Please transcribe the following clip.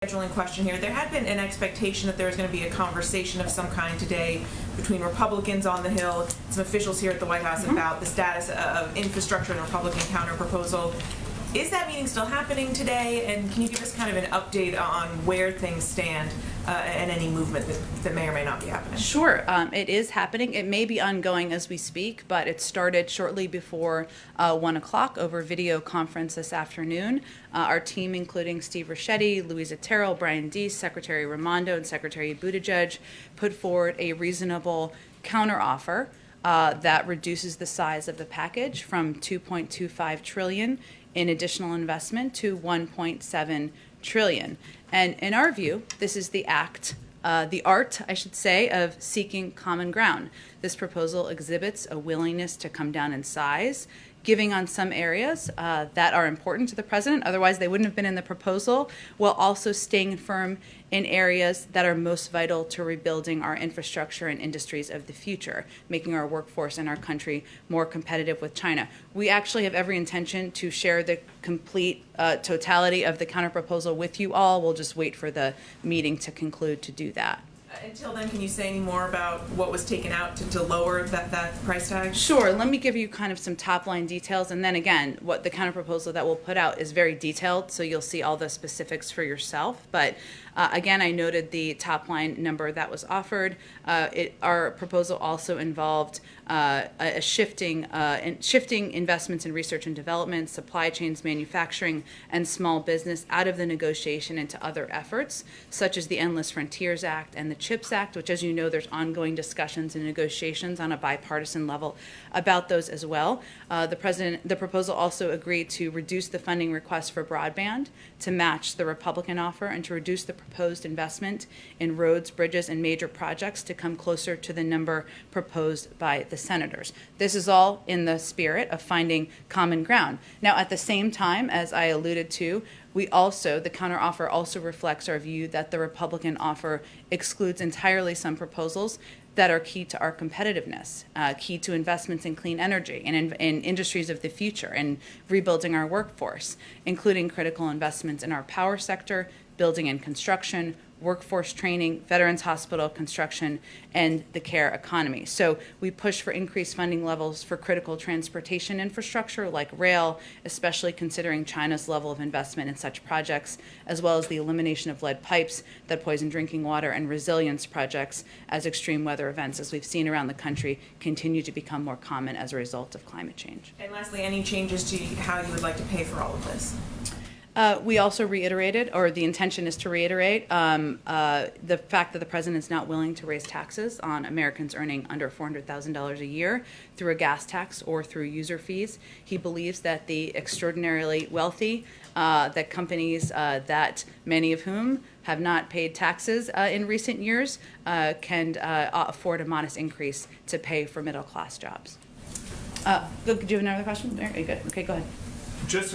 Scheduling question here. There had been an expectation that there was going to be a conversation of some kind today between Republicans on the Hill, some officials here at the White House about the status of infrastructure and Republican counter proposal. Is that meeting still happening today? And can you give us kind of an update on where things stand and any movement that may or may not be happening? Sure. It is happening. It may be ongoing as we speak, but it started shortly before 1 o'clock over video conference this afternoon. Our team, including Steve Ricchetti, Louisa Terrell, Brian Deese, Secretary Raimondo, and Secretary Buttigieg, put forward a reasonable counteroffer that reduces the size of the package from $2.25 trillion in additional investment to $1.7 trillion. And in our view, this is the art, I should say, of seeking common ground. This proposal exhibits a willingness to come down in size, giving on some areas that are important to the president, otherwise they wouldn't have been in the proposal, while also staying firm in areas that are most vital to rebuilding our infrastructure and industries of the future, making our workforce and our country more competitive with China. We actually have every intention to share the complete totality of the counterproposal with you all. We'll just wait for the meeting to conclude to do that. Until then, can you say any more about what was taken out to lower that price tag? Sure. Let me give you kind of some top line details, and then again, what the counterproposal that we'll put out is very detailed, so you'll see all the specifics for yourself. But again, I noted the top line number that was offered. Our proposal also involved shifting investments in research and development, supply chains, manufacturing, and small business out of the negotiation into other efforts, such as the Endless Frontiers Act and the CHIPS Act, which, as you know, there's ongoing discussions and negotiations on a bipartisan level about those as well. The proposal also agreed to reduce the funding request for broadband to match the Republican offer and to reduce the proposed investment in roads, bridges, and major projects to come closer to the number proposed by the senators. This is all in the spirit of finding common ground. Now, at the same time, as I alluded to, the counteroffer also reflects our view that the Republican offer excludes entirely some proposals that are key to our competitiveness, key to investments in clean energy and in industries of the future and rebuilding our workforce, including critical investments in our power sector, building and construction, workforce training, veterans hospital construction, and the care economy. So we push for increased funding levels for critical transportation infrastructure like rail, especially considering China's level of investment in such projects, as well as the elimination of lead pipes that poison drinking water and resilience projects as extreme weather events, as we've seen around the country, continue to become more common as a result of climate change. And lastly, any changes to how you would like to pay for all of this? We also reiterated, or the intention is to reiterate, the fact that the president is not willing to raise taxes on Americans earning under $400,000 a year through a gas tax or through user fees. He believes that the extraordinarily wealthy, that companies that many of whom have not paid taxes in recent years can afford a modest increase to pay for middle class jobs. Do you have another question? Very good. Okay, go ahead. Just